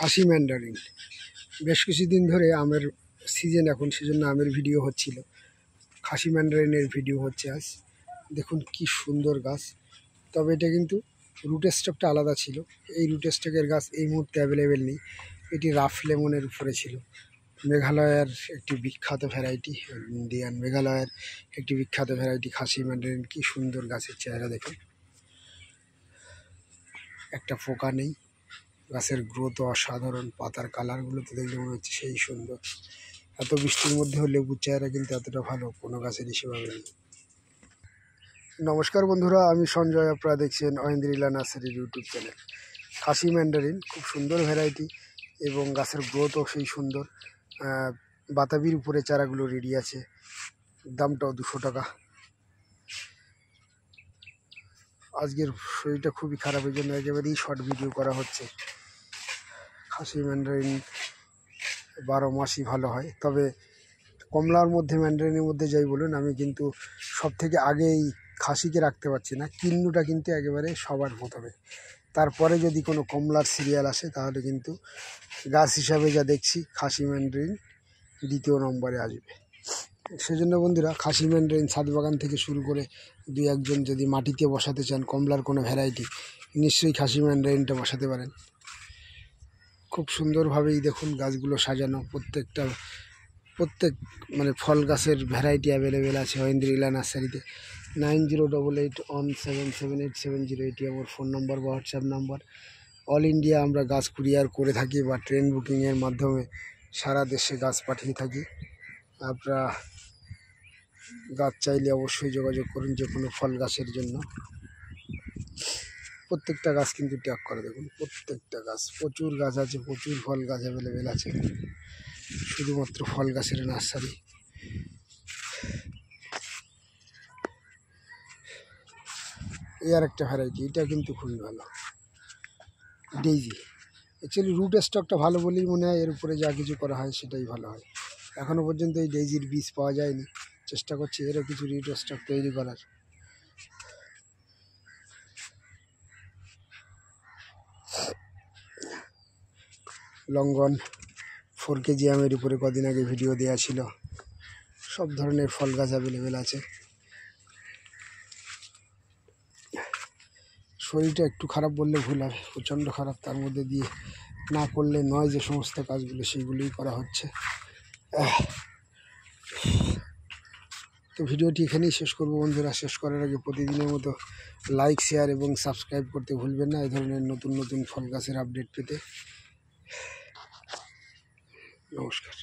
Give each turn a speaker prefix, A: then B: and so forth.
A: খাসি Mandarin. বেশ কিছুদিন ধরে আমের সিজন এখন, সেজন্য আমের ভিডিও হচ্ছিল। খাসি ম্যান্ডারিনের ভিডিও হচ্ছে আজ। দেখুন কি সুন্দর গাছ। তবে এটা কিন্তু রুট স্টকটা আলাদা ছিল। এই রুট স্টকের গাছ এই মুহূর্তে অ্যাভেলেবেল নেই। এটি রাফ লেমনের উপরে ছিল। মেঘালয়ের একটি বিখ্যাত ভ্যারাইটি, ইন্ডিয়ান মেঘালয়ের একটি বিখ্যাত ভ্যারাইটি খাসি ম্যান্ডারিন। কি সুন্দর গাছের চেহারা দেখুন, একটা পোকা নেই। গাছের গ্রোথ অসাধারণ, পাতার কালারগুলো তো দেখলে মনে হচ্ছে সেই সুন্দর। এত বৃষ্টির মধ্যেও লেবুর চেহারা কিন্তু এতটা ভালো কোনো গাছের হিসেবে নেই। নমস্কার বন্ধুরা, আমি সঞ্জয়। আপনারা দেখছেন ঐন্দ্রিলা নার্সারির ইউটিউব চ্যানেল। খাসি ম্যান্ডারিন খুব সুন্দর ভ্যারাইটি এবং গাছের গ্রোথও সেই সুন্দর। বাতাবির উপরে চারাগুলো রেডি আছে, দামটাও 200 টাকা। আজকের শরীরটা খুবই খারাপ, এই জন্য একেবারেই শর্ট ভিডিও করা হচ্ছে। খাসি ম্যান্ডারিন 12 মাসই ভালো হয়, তবে কমলার মধ্যে ম্যান্ডারিনের মধ্যে যাই বলুন, আমি কিন্তু সব থেকে আগে এই খাসিকে রাখতে পারছি না। কিন্নুটা কিন্তু একেবারে সবার প্রথমে, তারপরে যদি কোনো কমলার সিরিয়াল আসে তাহলে কিন্তু গাছ হিসাবে যা দেখছি খাসি ম্যান্ডারিন দ্বিতীয় নম্বরে আসবে। সেজন্য বন্ধুরা, খাসি ম্যান্ডারিন ছাদ বাগান থেকে শুরু করে 2-1 জন যদি মাটিতে বসাতে চান কমলার কোনো ভ্যারাইটি, নিশ্চয়ই খাসি ম্যান্ডারিনটা বসাতে পারেন। খুব সুন্দরভাবেই দেখুন গাছগুলো সাজানো। প্রত্যেক মানে ফল গাছের ভ্যারাইটি অ্যাভেলেবেল আছে ঐন্দ্রিলা নার্সারিতে। 9088177780 এটি আমার ফোন নম্বর বা হোয়াটসঅ্যাপ নাম্বার। অল ইন্ডিয়া আমরা গাছ কুরিয়ার করে থাকি বা ট্রেন বুকিংয়ের মাধ্যমে সারা দেশে গাছ পাঠিয়ে থাকি। আপনারা গাছ চাইলে অবশ্যই যোগাযোগ করুন যে কোনো ফল গাছের জন্য। প্রত্যেকটা গাছ কিন্তু ট্যাগ করে দেখুন, প্রত্যেকটা গাছ, প্রচুর গাছ আছে, প্রচুর ফল গাছ অ্যাভেলেবেল আছে। শুধুমাত্র ফল গাছের নার্সারি। এই আর একটা ভ্যারাইটি, এটা কিন্তু খুবই ভালো, ডেইজি। অ্যাকচুয়ালি রুট স্টকটা ভালো বলেই মনে হয় এর উপরে যা কিছু করা হয় সেটাই ভালো হয়। এখনও পর্যন্ত এই ডেইজির বীজ পাওয়া যায়নি, চেষ্টা করছি এরও কিছু রুট স্টক তৈরি করার। লঙ্ঘন 4 কেজি আমের উপরে কদিন আগে ভিডিও দেওয়া ছিল। সব ধরনের ফল গাছ অ্যাভেলেবেল আছে। শরীরটা একটু খারাপ বললে ভুল হবে, প্রচণ্ড খারাপ। তার মধ্যে দিয়ে না করলে নয় যে সমস্ত কাজগুলো সেইগুলোই করা হচ্ছে। তো ভিডিওটি এখানেই শেষ করবো বন্ধুরা। শেষ করার আগে প্রতিদিনের মতো লাইক, শেয়ার এবং সাবস্ক্রাইব করতে ভুলবেন না এই ধরনের নতুন নতুন ফল গাছের আপডেট পেতে। নমস্কার।